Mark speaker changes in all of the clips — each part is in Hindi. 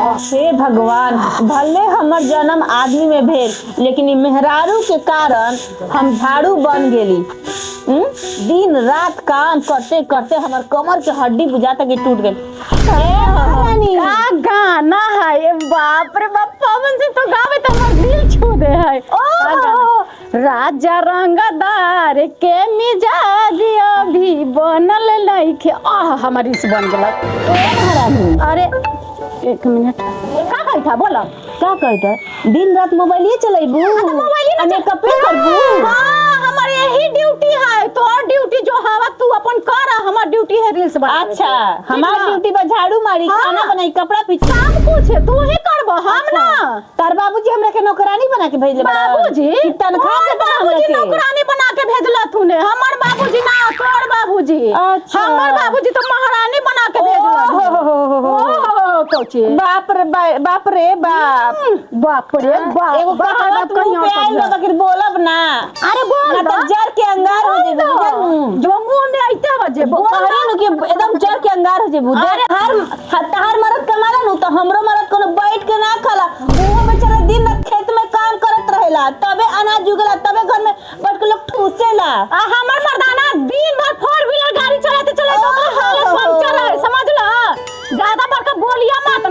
Speaker 1: हे भगवान, भले हमर जन्म आदमी में भेल लेकिन ई मेहरारू के कारण हम झाड़ू बन गेली। दिन रात काम करते करते हमर कमर के हड्डी बुझाता कि टूट गई।
Speaker 2: का गाना है, बाप रे बाप, पवन से तो गावे तो हमर दिल छू दे है। राजा रंगदार के मिजाज अभी बनल नइखे। हमारी से बन गेल। अरे एक मिनट, का कहता था बोला,
Speaker 1: क्या कहता? दिन रात मोबाइल चलेबू,
Speaker 2: मोबाइल
Speaker 1: मेकअप करबू।
Speaker 2: हाँ, हमारे यही ड्यूटी है। तो और ड्यूटी जो हवा तू अपन कर, हमार ड्यूटी है रील्स बना।
Speaker 1: अच्छा, हमार ड्यूटी बा झाड़ू मारी, खाना बनाई, कपड़ा पीछे,
Speaker 2: सब कुछ है, तू ही करबो, हम ना।
Speaker 1: तार बाबूजी हमरा के नौकरानी बना के भेजले।
Speaker 2: बाबूजी
Speaker 1: तनखा के
Speaker 2: बाबूजी नौकरानी बना के भेजला तूने। हमर बाबूजी ना, तोर बाबूजी।
Speaker 1: अच्छा,
Speaker 2: हमर बाबूजी तो महारानी बना के भेजला। कोची
Speaker 1: बाप रे बाप रे बाप,
Speaker 2: बाप रे बाप।
Speaker 1: एगो कहावत मुंह पे आइल बा बाकी बोलब ना।
Speaker 2: अरे बोल
Speaker 1: ना तो जर के अंगार हो जेबू
Speaker 2: जो मुंह में आइते बजे बोल
Speaker 1: कहरे नु कि एकदम जर के अंगार हो जेबू। हर मरद कमाला नु तो हमरो मरद कोनो बैठ के ना खाला। वो बेचारा दिन रात खेत में काम करत रहेला, तबे अनाज उगला, तबे घर में बैठ के लोग ठूसेला।
Speaker 2: हमर मर्दाना दिन भर 4 व्हीलर गाड़ी चलाते चलाते हालत पंचर है, समझला। ज्यादा बड़का बोलिया मत।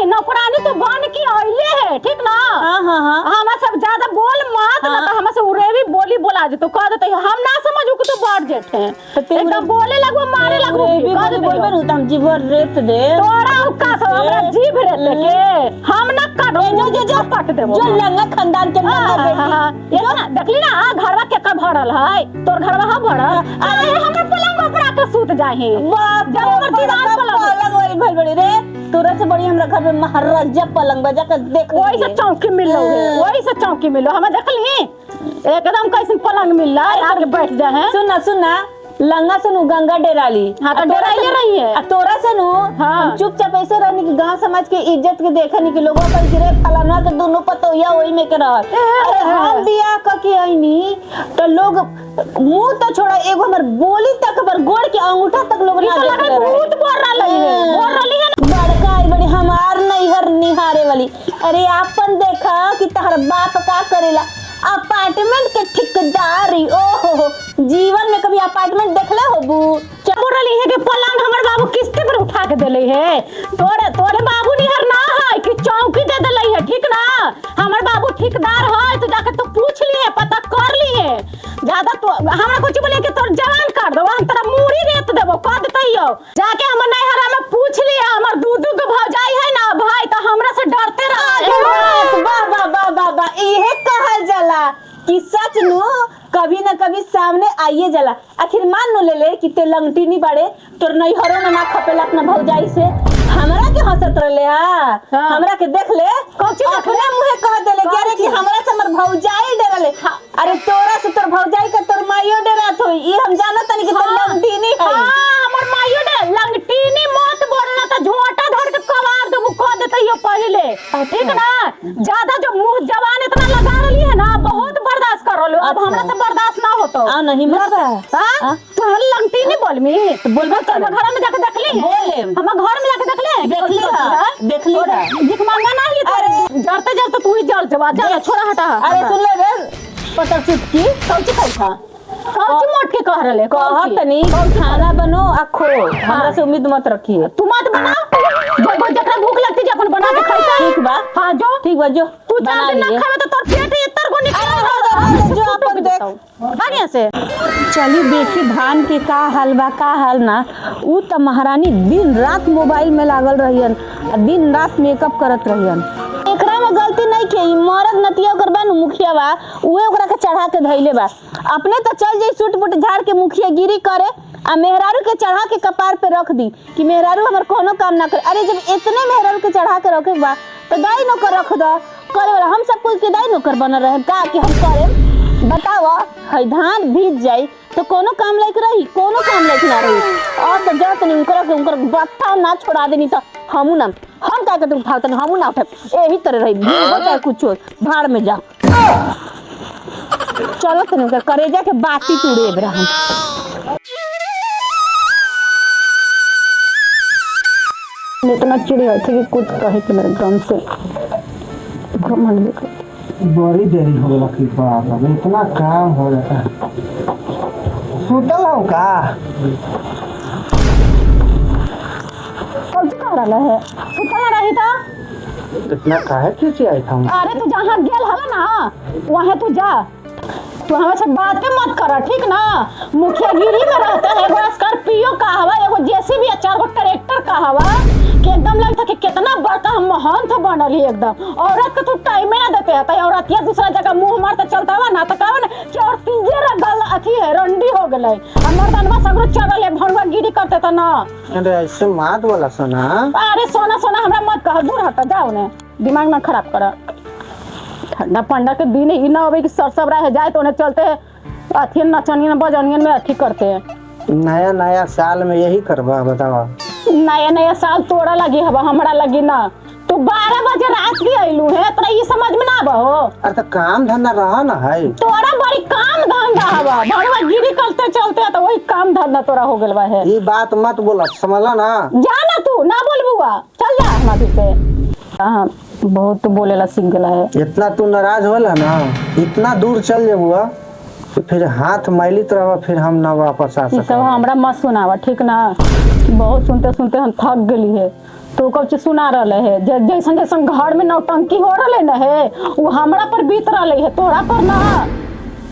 Speaker 2: नौकरानी तो बन के आइले है, ठीक ना।
Speaker 1: हां
Speaker 2: हम सब ज्यादा बोल मत, ना तो हमसे उरेवी बोली बोला जे तो कह देते हम ना समझू कि तू बढ़ जेठ है। एकदम बोले लगो, मारे लगो,
Speaker 1: कह दे बोलबे नु त हम जीभ रेत दे।
Speaker 2: तोरा का सब हमरा जीभ रेत के हम ना काटो, जो पट देबो।
Speaker 1: जो लंगा खानदान के लंगा बेटी,
Speaker 2: ये ना देखली ना, घरवा के का भरल है, तोर घरवा हा भरल। अरे हमर पलंग ऊपर के सूत जाही।
Speaker 1: बाप रे,
Speaker 2: हमर दीवार
Speaker 1: पलंग वाली भइल बड़ी रे। तोरा से बड़ी हमरा घर में महाराजा पलंग बजा के देख।
Speaker 2: वही से चौकी मिलो है, वही से चौकी मिलो। हम देखली एकदम कैसन पलंग मिल रहा है, आके बैठ जा है।
Speaker 1: सुना लंगा से नु गंगा डेराली।
Speaker 2: हाँ तो डेराइले रही है।
Speaker 1: तोरा से नु हम चुपचाप ऐसे रहनी कि गांव समाज के इज्जत के देखनी कि लोगों पर गिरे फलाना के दोनों पतोया वही में के रह। अरे हम बियाह क के आईनी तो लोग मुंह तो छोड़ा, एगो हमर बोली तक, हमर गोड़ के अंगूठा तक लोग ना देख रहे।
Speaker 2: बहुत बोल रही है
Speaker 1: बड़का आई बड़ी हमार नैहर निहारे वाली। अरे आपन देखा कि तहर बाप का करेला, अपार्टमेंट के ठेकेदारी। ओहो, जीवन में कभी अपार्टमेंट देखले होबू?
Speaker 2: बोल रही है कि पलंग हमर बाबू किस्ते पर उठा के देले है। तोरे बाबू निहर ना है कि चौकी दे देले है, ठीक ना। हमर बाबू ठेकेदार है, तो जाके तू पूछ लिए, पता कर लिए। ज्यादा तो हमरा कुछ बोले कि तोर जवान कर दो, हम तेरा मुड़ी रेत देबो, कह देतइयो। जाके हमर नैहरा में पूछ लिए, हमर दूधू के भौजाई है ना भाई, तो हमरा से डरते रहे।
Speaker 1: वाह, इहे कहल जाला कि सच नु कभी न कभी सामने आइए जाला। आखिर मान नु ले कि ते लंगटी नहीं बाड़े, तोर नैहरों में ना खपेला अपना भौजाई से। हमरा के हंसत रहले। हमरा के देख ले, अपने मुंहे कह देले कि अरे कि हमरा से हमर भौजाई डरले। अरे तोरा से तोर भौजाई का तोर माइयो डरत होई, ई हम जानत नहीं कि तोर लंगटी नहीं है।
Speaker 2: हमर माइयो डर लंगटी नहीं मत बोलना, तो झोंटा धर के कवार देबो, कह देतइयो पहले, ठीक ना। ज्यादा जो मुंह जवान इतना लगा रही है ना, बहुत बर्दाश्त कर रही। अब हमरा से बर्दाश्त ना होतो।
Speaker 1: नहीं मत
Speaker 2: तू लंगटी नहीं बोलमी, बोलबो तो घर में जाके देखली,
Speaker 1: बोले
Speaker 2: हम घर में जाके
Speaker 1: देखली
Speaker 2: दिख मांगा ना ही। अरे जरते तू ही जल जवा, चल छोड़ा हटा।
Speaker 1: अरे सुन ले रे पता चुटकी
Speaker 2: कौची कहता, कौची मोट के कह रहले,
Speaker 1: कहत नहीं खाना बनो आखो। हमरा से उम्मीद मत रखिए।
Speaker 2: तू मत बना, जो जकरा भूख लगती है अपन बना के खाइता।
Speaker 1: ठीक बा,
Speaker 2: हां जो
Speaker 1: ठीक बा, जो
Speaker 2: तू जान ना खावे तो तोर पेट इतर को निकल
Speaker 1: जो अपन देख
Speaker 2: बढ़िया से।
Speaker 1: चली देखी धान के का हाल बा, का हाल ना। उ त महारानी दिन रात मोबाइल में लागल रहियन, दिन रात मेकअप करत रहियन। एकरा में गलती नहीं के, मरद नतिया ओकर बा मुखिया बा, उहे ओकरा के चढ़ा के धइले बा। अपने तो चल जाई सूट बूट झाड़ के मुखिया गिरी करे, आ मेहरारू के चढ़ा के कपार पे रख दी कि मेहरारू हमर कोनो काम ना करे। अरे जब इतने मेहरारू के चढ़ा के रखे बा तो दाई नौकर रख दो करे वाला। हम सब कोई के दाई नौकर बनल रहे का कि हम करे? बताओ, है धान भीज जाई तो कोनो काम लायक रही, कोनो काम लायक ना रही। और तो जत नहीं उनकर बत्ता ना छोड़ा देनी तो हमू ना, हम का के उठाते हमू ना उठा, यही तरह रही भीगो चाहे कुछ भाड़ में जाओ। चलो तो करेजा के बाती टूड़े
Speaker 2: इतना चिड़ी थे कि कुछ कहे के मेरे गम से घमंड भी कर।
Speaker 3: बड़ी देरी हो गया कि बाप रे इतना काम हो जाता है। सुतल हो का
Speaker 2: कौन सा कर रहा है सुतल रही था।
Speaker 3: इतना काहे खींचे आई था।
Speaker 2: अरे तू जहाँ गेल हला ना वहाँ तू जा। तू हमें से बातें मत कर ठीक ना। मुखियागिरी में रहता है एगो स्कॉर्पियो का हवा एगो जेसीबी 4 गो ट्रैक्टर का हवा कि एकदम लगता कि कितना बड़का हम महंत बनल ही एकदम। औरत को तू टाइम ना देते है तो औरत या दूसरा जगह मुंह मारते चलता हुआ ना तो कहवा ना कि औरतिये रगल अथी है रंडी हो गले हमर दनवा सगरो चढ़ल है भणवा गिरी करते त ना।
Speaker 3: अरे ऐसे मात वाला सुना।
Speaker 2: अरे सोना सोना हमरा मत कह दूर हट जाओ ने दिमाग ना खराब कर। ठंडा पंडा के दिन ही ना होवे कि सरसब रह जाए तो उन्हें चलते हैं अथी नचनियन बजनियन में अथी करते हैं।
Speaker 3: नया नया साल में यही करबा बतावा।
Speaker 2: नया नया साल तोड़ा लगी हवा हमरा लगी ना। तू 12 बजे रात के आइलू है तोरा ये समझ में ना बहो।
Speaker 3: अरे तो काम धंधा रहा ना है।
Speaker 2: तोरा बड़ी काम धंधा हवा भड़वा गिरी करते चलते तो वही काम धंधा तोरा हो गेल बा है।
Speaker 3: ये बात मत बोला समझला ना।
Speaker 2: जा ना तू ना बोल बुआ चल जा हमारे से। हां बहुत बोलेला सीख गला है।
Speaker 3: इतना तू नाराज होला ना इतना दूर चल जेबुआ तो फिर हाथ मैलित रहबा फिर हम ना वापस आ
Speaker 2: ई सब
Speaker 3: सकब।
Speaker 2: हमरा मत सुनावा ठीक ना। बहुत सुनते सुनते हम थक गेली है तो कब चीज सुना रहे है जैसन जैसन घर में नौटंकी हो रहे न है वो हमरा पर बीत रहे है तोरा पर ना।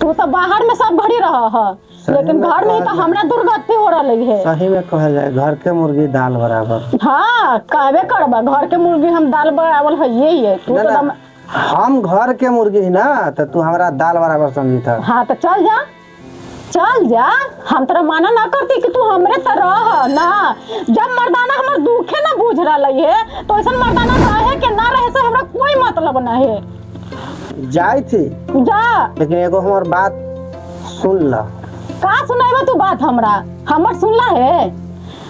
Speaker 2: तू तो बाहर में सब घड़ी रहा है लेकिन घर में तो हमरा दुर्गति हो रही है।
Speaker 3: सही में कहल जाए घर के मुर्गी दाल बराबर।
Speaker 2: हाँ कहबे करबा घर के मुर्गी हम दाल बराबर है यही है। तू
Speaker 3: ना,
Speaker 2: तो
Speaker 3: ना, हम घर के मुर्गी ही ना तो तू हमरा दाल बराबर समझी था।
Speaker 2: हाँ तो चल जा हम तेरा माना ना करती कि तू हमरे तरह ना। जब मर्दाना हमर दुखे ना बुझ रहा है तो ऐसा मर्दाना रहे के ना रहे से हमरा कोई मतलब ना है।
Speaker 3: जाई थी
Speaker 2: जा
Speaker 3: लेकिन एगो हमर बात सुन ला।
Speaker 2: का सुनाइबा तू बात हमरा हमर सुनला है।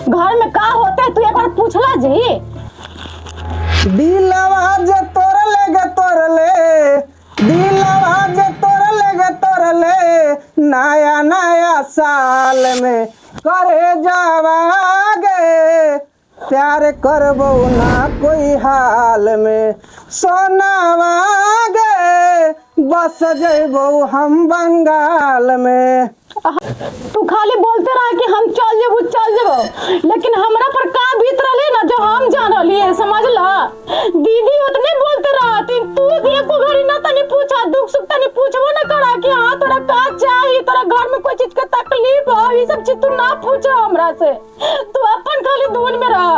Speaker 2: घर में का होते तू एक बार पूछला जी।
Speaker 3: दिलवा जे तोरले दिलवा जे तोरले नया नया साल में करे जावागे प्यार करबो ना कोई हाल में सोनावागे बस जइबो हम बंगाल में।
Speaker 2: तू खाली बोलते रहा कि हम चल जेबो लेकिन हमरा पर का बीत रही ना जो हम जान रही है समझ ला। दीदी उतने बोलते रहा तू एको घड़ी ना तनी पूछा दुख सुख तनी पूछबो ना करा कि हां तोरा का चाहिए तोरा घर में कोई चीज के तकलीफ हो ये सब चीज तू ना पूछा हमरा से। तू अपन खाली दूर में रहा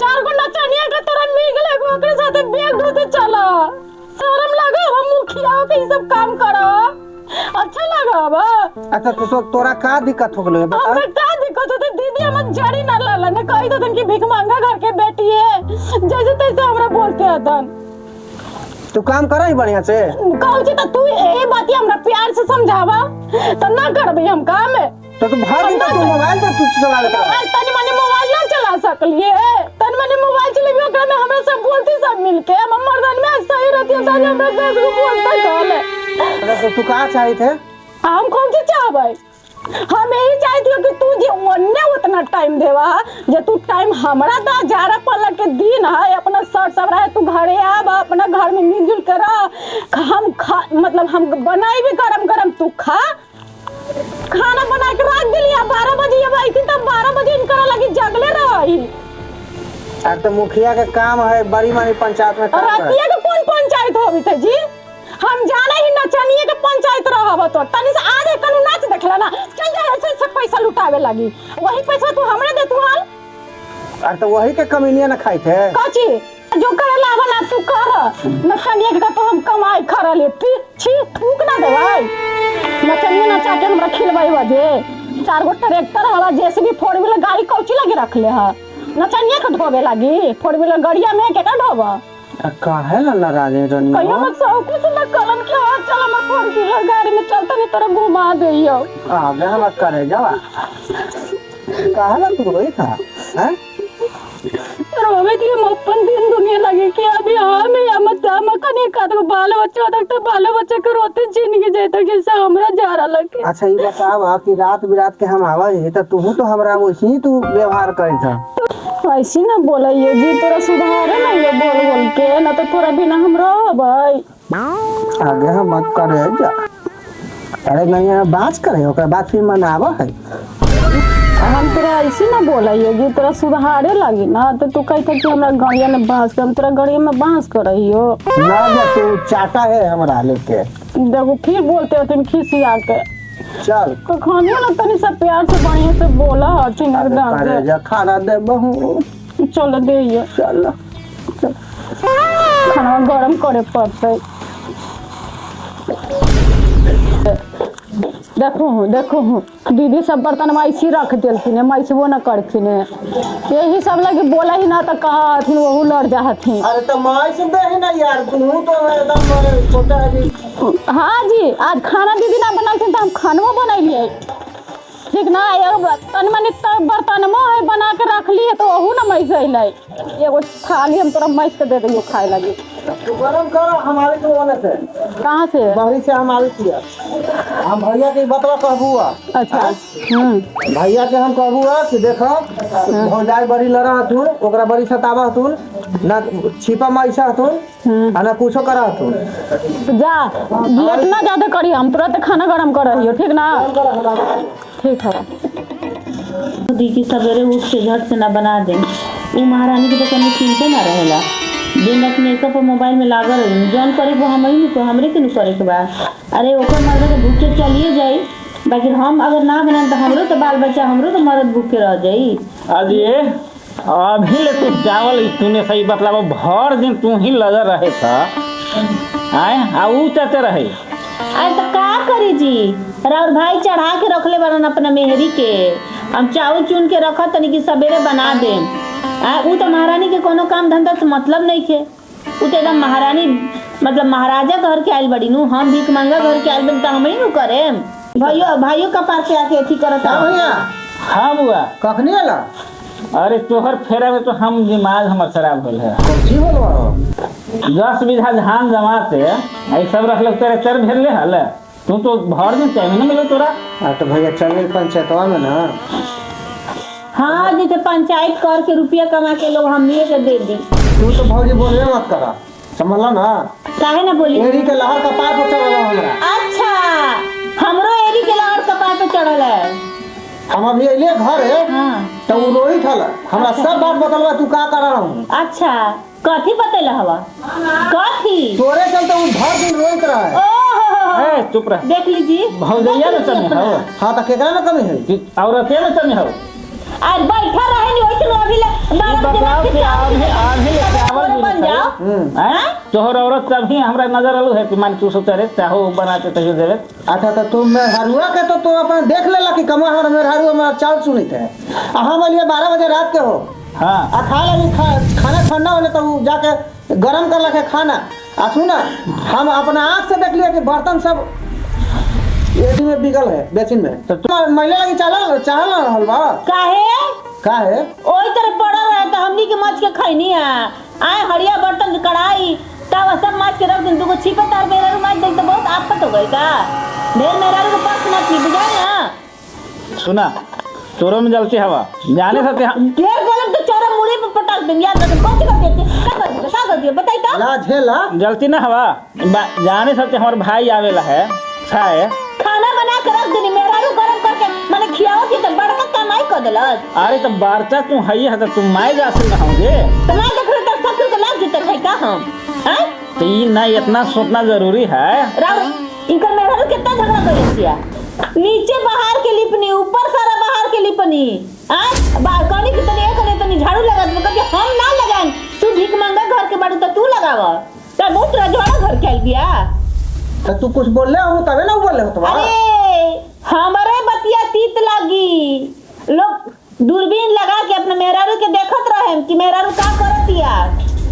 Speaker 2: 4 गो नचनिया का तोरा मिल गेले ओकरे साथे बैग ढोते चला। शर्म लगा हम मुखिया के ये सब काम करो अच्छा लगा बा।
Speaker 3: अच्छा तो तोरा का दिक्कत हो गलो बता।
Speaker 2: हमरा का दिक्कत होते दीदी हम जड़ी ना लाला ने कही तो तन की भीख मांगा घर के बेटी है जैसे तैसे हमरा बोलते हतन।
Speaker 3: तू काम कर ही बढ़िया से
Speaker 2: कहू छी त तू ए बात हमरा प्यार से समझावा त ना करबे हम काम है।
Speaker 3: तो तू भाग तो तू मोबाइल पे तू चला ले
Speaker 2: तनी मने मोबाइल ना चला सकलिए तनी मने मोबाइल चलेबे ओकरा में हमरा सब बोलती सब मिलके हम मर्दन में सही रहती है सारे हमरा देश को बोलता कहले।
Speaker 3: तो तू का चाही थे
Speaker 2: हम कौन सी चाहबे हम यही चाहती हो कि तू जे ओन्ने उतना टाइम देवा जे तू टाइम हमरा दा जारा पलक के दिन है अपना सर सब रहे तू घरे आब अपना घर में मिलजुल कर हम मतलब हम बनाई भी गरम तू खा खाना बना के रख दिलिया 12 बजे अब आई थी तब 12 बजे इनकरा लगी जगले रही।
Speaker 3: यार तो मुखिया का काम है बड़ी मानी पंचायत में काम करे।
Speaker 2: रतिया के कौन पंचायत होबी थे जी हम जाना ही नचनिए के पंचायत रहब तो तनी से आज कनु नाच देखला ना चल जा ऐसे सब पैसा लुटावे लगी वही पैसा तू हमरे दे तू हाल।
Speaker 3: अरे तो वही के कमीनिया ना खाई थे
Speaker 2: काची जो करे लावा ना तू कर नचनिए के तो हम कमाई खरा लेती छी थूक ना दे भाई नचनिए नचा के हमरा खिलवाई बजे 4 गो ट्रैक्टर हवा जेसीबी 4 व्हीलर गाड़ी कौची लगी रखले ह नचनिए के ढोबे लगी 4 व्हीलर गाड़िया में के का ढोबा
Speaker 3: काहे ना नाराज है रनिया
Speaker 2: कहियो मत सब कुछ ना कलम के हाथ चला मैं 4 व्हीलर गाड़ी में चलता नहीं तरह घुमा देइयो
Speaker 3: आगे हम करे जावा काहे ना तू रोई था हैं
Speaker 2: रोवे थी हम अपन दिन दुनिया लगे कि अभी हम या मत कने साथ में बाल बच्चा तक तो बाल बच्चे के रोते जिंदगी जाए तक जैसा हमरा जा रहा लगे।
Speaker 3: अच्छा ये बतावा कि रात बिरात के हम आवा है तो तू तो हमरा वैसे ही तू व्यवहार करी था।
Speaker 2: ऐसी ना बोलिए जी, तोरा सुधारे ना ये बोल बोल के, ना तो तोरा बिना हम रहबै।
Speaker 3: आगे हम मत करे जा। अरे नहीं यहाँ बात करे ओकर बाद फिर मनावा है।
Speaker 2: हम तोरा ऐसी ना बोलिए जी, तोरा सुधारे लगी ना तो तू कहता कि हमरा गाड़िया में बांस कर, हम तोरा गाड़िया में बांस करहियो
Speaker 3: ना जा तू चाटा है हमरा लेके।
Speaker 2: देखो फिर बोलते हो तुम खिसिया के।
Speaker 3: चल
Speaker 2: खानिया ना तनी सब प्यार से बढ़िया से बोला हथिन एकदम
Speaker 3: अरे जा खाना दे बहू।
Speaker 2: चल दे ये
Speaker 3: चल
Speaker 2: खाना गरम करे पड़ते। देखो दीदी सब बर्तन ऐसी रख दिलखिन है, मैसबो न करखिन है। यही सब लगे बोला ही ना तो कहा हथिन वहू लड़ जा हथिन।
Speaker 3: अरे तो माई से दे ना यार, तू तो एकदम छोटा है जी।
Speaker 2: हाँ जी, आज खाना दीदी ना बनालखिन तो हम खानवा बनैलिए ठीक ना। तनी मनी बर्तन में बना के रख लिए तो वहू ना मैस अलै। एगो थाली हम तोरा मैस के दे दियो खाए लगी।
Speaker 3: तू गरम कर हमारे को वाले से।
Speaker 2: कहाँ से?
Speaker 3: बहरी से हम आवे किया। हम भैया के बतवा कहबुआ।
Speaker 2: अच्छा
Speaker 3: भैया के हम कहबुआ कि देखो भौजाई बड़ी लड़ा हतुन, ओकरा बड़ी सतावा हतुन, ना छिपा मैसा हतुन, आ ना कुछो करा हतुन।
Speaker 2: जा लेट ना ज्यादा करी, हम तुरंत खाना गरम कर रही हो ठीक ना। ठीक है
Speaker 1: दी की सवेरे उठ के झट से ना बना दे। वो महारानी के तो कहीं चिंता ना रहेला, दिन रात मेकअप और मोबाइल में लागल रही। जौन करे वो हम ही को हमरे के न करे के बा। अरे ओकर मर्द के भूखे चलिए जाई, बाकी हम अगर ना बनाए तो हमरो तो बाल बच्चा हमरो तो मर्द भूखे रह जाई।
Speaker 4: आज ये अभी ले तू चावल तूने सही बतलावा, भर दिन तू ही लगा रहे था आए आऊ चाहते रहे।
Speaker 1: अरे तो का करी जी, और भाई चढ़ा के रखले बरन अपना मेहरी के। हम चावल चुन के रखा तनी कि सवेरे बना दे। उ तो महारानी के कोनो काम धंधा से मतलब नहीं थे। उ तो एकदम महारानी मतलब महाराजा घर के आइल बड़ी नु, हम भीख मंगा घर के आइल बड़ी तो हम ही नु करे। भाइयों का पास से आके अथी करत
Speaker 3: का भैया?
Speaker 4: हाँ बुआ
Speaker 3: कखनी आला?
Speaker 4: अरे तोहर फेरा में तो हम दिमाग हमर खराब होल है।
Speaker 3: कौची बोलवा?
Speaker 4: 10 बीघा धान जमाते आई सब रख लग तेरे चर भेल हल। तू तो भर दिन टाइम ना मिलो तोरा।
Speaker 3: तो भैया चल पंचायतवा में ना।
Speaker 1: हाँ जैसे पंचायत कर के रुपया कमा के लोग हमनी के दे दी।
Speaker 3: तू तो भौजी बोलबे मत करा, समझला ना।
Speaker 1: काहे ना बोली?
Speaker 3: एरी के लहर का पार पर चढ़ल हमरा।
Speaker 1: अच्छा हमरो एरी के लहर कपार पे चढ़ल है।
Speaker 3: हम अभी अइले घर है
Speaker 1: हाँ
Speaker 3: तो वो रोहित हल हमरा सब बात बतलवा तू का कर रहा हूँ।
Speaker 1: अच्छा कथी बतैल हवा? कथी?
Speaker 3: तोरे चलते वो भर दिन रोहित रहा है।
Speaker 1: ओहो
Speaker 4: ए चुप रह।
Speaker 1: देख लीजिए
Speaker 4: भौजैया में कमी हो
Speaker 3: हाँ तो केकरा में कमी है?
Speaker 4: कि औरते में कमी हो।
Speaker 1: आज बैठा रहे नहीं वैसे अभी ले
Speaker 4: बतलाओ कि आधी ले चावल
Speaker 1: बन जाओ।
Speaker 4: हैं तोहर औरत तभी हमरा नजर आलू है कि मान तू सोचरे चाहो बनाते तहियो देवे।
Speaker 3: अच्छा तो तुम मेहरुआ के तो तू अपन देख लेला कि कमा हर मेहरुआ में चावल सुनित है। हम अलिए 12 बजे रात के हो।
Speaker 4: हाँ
Speaker 3: आ खा लगी खाना ठंडा होने तो जाके गरम कर लगे खाना। आ सुना हम अपना आँख से देख लिया कि बर्तन सब एडी में बिगल है बेसिन में। तो तुम महिला लगी चाहल ना हलवा का है
Speaker 1: ओई तरह पड़ा रहे तो हमनी के माछ के खैनी है। आए हड़िया बर्तन कढ़ाई तवा सब माछ के रख दिन दुगो छिपा तार मेरा माछ देख तो बहुत आफत हो गई का। ढेर मेरा को पास ना थी बुझाए ना।
Speaker 4: सुना तोरो में जलती हवा जाने सकते हम
Speaker 1: ढेर बोलम तो चोरा मुड़ी पे पटक देम। याद रख कौन कर देते का कर दिए बताई तो।
Speaker 3: ला झेला
Speaker 4: जलती ना हवा जाने सकते हमारे भाई आवेला है खाए।
Speaker 1: खाना बना के रख देनी मेरा रू गरम करके माने खियाओ थी तो बड़का कमाई कर देलस।
Speaker 4: अरे तो बारता तू है है तो तुम माय जा से होंगे
Speaker 1: तो मैं देख रहा था सब को लाग जते है का हम हैं।
Speaker 4: तो ये ना इतना सोचना जरूरी है।
Speaker 1: राव इनका मेरा रू कितना झगड़ा कर दिया। नीचे बाहर के लिपनी ऊपर सारा बाहर के लिपनी हैं बालकनी की तने करे तने झाड़ू लगा दे क्योंकि हम ना लगाएं। तू भीख मांगा घर के बाड़ू तो तू लगावा तो बहुत रजवाड़ा घर के गया।
Speaker 3: तो तू कुछ बोल ले हम तबे ना बोल ले हो।
Speaker 1: अरे हमारे बतिया तीत लगी लोग दूरबीन लगा के अपने मेहरारू के देखत रहे कि मेहरारू का करतिया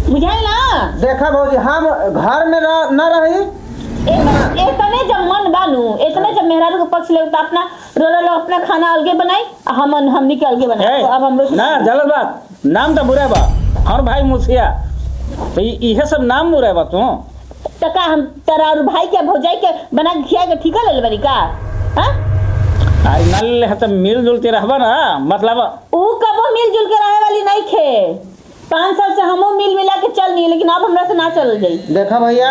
Speaker 1: बुझाइल ना।
Speaker 3: देखा भौजी हम घर में न रही
Speaker 1: इतने जब मन बानू इतने जब मेहरारू के पक्ष ले तो अपना रो अपना खाना अलगे बनाई हमनी के अलगे बनाई। तो अब हम लोग
Speaker 4: ना गलत बात नाम तो बुरा बा हर भाई मुसिया तो ये सब नाम बुरा बा तू
Speaker 1: तो का हम तोरा और भाई के भौजाई के बना के खिया के ठीका ले लेबनी का? हां
Speaker 4: आई नल है तो मिलजुल के रहबा ना, मतलब
Speaker 1: ऊ कबो मिलजुल के रहे वाली नहीं खे। 5 साल से हमो मिल मिला के चल नहीं, लेकिन अब हमरा से ना चल जाई।
Speaker 3: देखा भैया,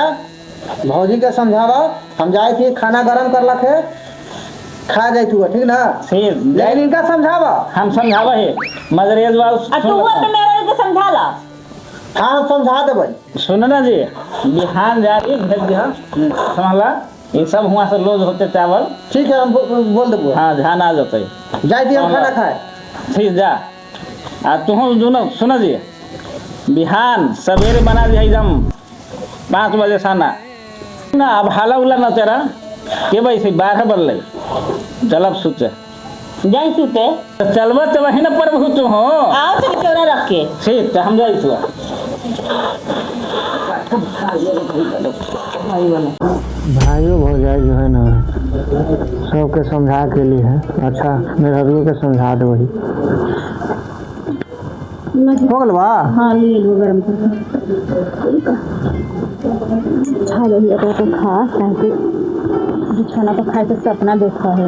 Speaker 3: भौजी के समझावा, हम जाए थी खाना गरम कर लखे खा जाए तू, ठीक ना?
Speaker 4: फिर
Speaker 3: लेकिन इनका समझावा।
Speaker 4: हम समझावा है मदरेज
Speaker 1: आ तू अपने मेरे के समझा ला।
Speaker 3: हाँ हम समझा देबै।
Speaker 4: सुन ना जी, बिहान जाके भेज दिया समझला, ये सब हुआ से लोज होते चावल।
Speaker 3: ठीक है, हम बोल देबो।
Speaker 4: हाँ ध्यान आ जाते
Speaker 3: जाए थी हम खाना खाए।
Speaker 4: ठीक जा। आ तुम दोनों सुन जी, बिहान सवेरे बना दिया एकदम 5 बजे खाना ना। अब हाला उला ना तेरा के भाई से 12 बज लई चलब सुते
Speaker 1: जाई सुते
Speaker 4: चलबा तो वही ना प्रभु तुम हो।
Speaker 1: आओ से चौरा रख के
Speaker 4: ठीक तो हम जाई सुआ।
Speaker 3: भाइयों भौजाई जो है ना, सबके समझा के लिए है। अच्छा मेरे हरुओं के समझा दो वही हो गल बा।
Speaker 2: हाँ ले लो गरम कर खा रही है तो खा, ताकि खाना तो खाए तो सपना देखा है।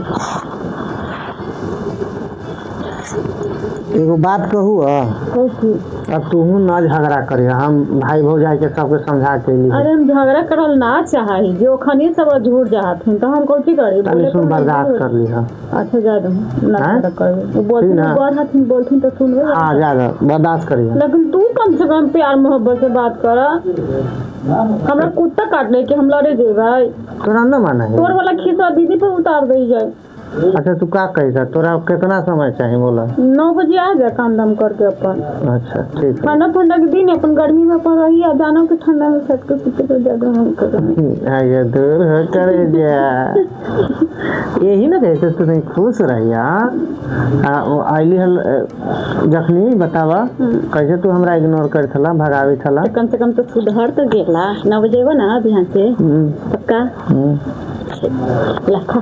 Speaker 3: एगो बात कहू, अब तू ना झगड़ा करिए, हम भाई भौजाई के सबके समझा के लिए।
Speaker 2: अरे हम झगड़ा करल ना चाही, जो खनी सब झूठ जात हैं तो हम कोची करी?
Speaker 3: तनी सुन बर्दाश्त कर ली। हाँ
Speaker 2: अच्छा जा दो ना
Speaker 3: हाँ?
Speaker 2: झगड़ा करबे। वो बोलती
Speaker 3: ठीक ना?
Speaker 2: बात हथिन बोलती तो सुनबे।
Speaker 3: हाँ ज्यादा बर्दाश्त करिए।
Speaker 2: लेकिन तू कम से कम प्यार मोहब्बत से बात कर। हमरा कुत्ता काट ले के हम लड़े जेबै?
Speaker 3: तोरा न माना है?
Speaker 2: तोर वाला खिस्सा दीदी पे उतार दे जाए।
Speaker 3: अच्छा तू का कही था? तोरा कितना समय चाहिए बोला?
Speaker 2: 9 बजे आ जा काम दाम करके अपन।
Speaker 3: अच्छा ठीक है।
Speaker 2: ठंडा ठंडा के दिन अपन गर्मी में अपन रही आ जानो कि ठंडा में सट के सुते तो ज्यादा हम कर।
Speaker 3: आगे दूर हो करे जा। यही ना कहते तू नहीं खुश रहिया। आइली हल जखनी बतावा कैसे तू हमरा इग्नोर कर थला, भगावी थला?
Speaker 2: कम से कम तो सुधर तो गेला। 9 बजे हो ना बिहान से पक्का। लखा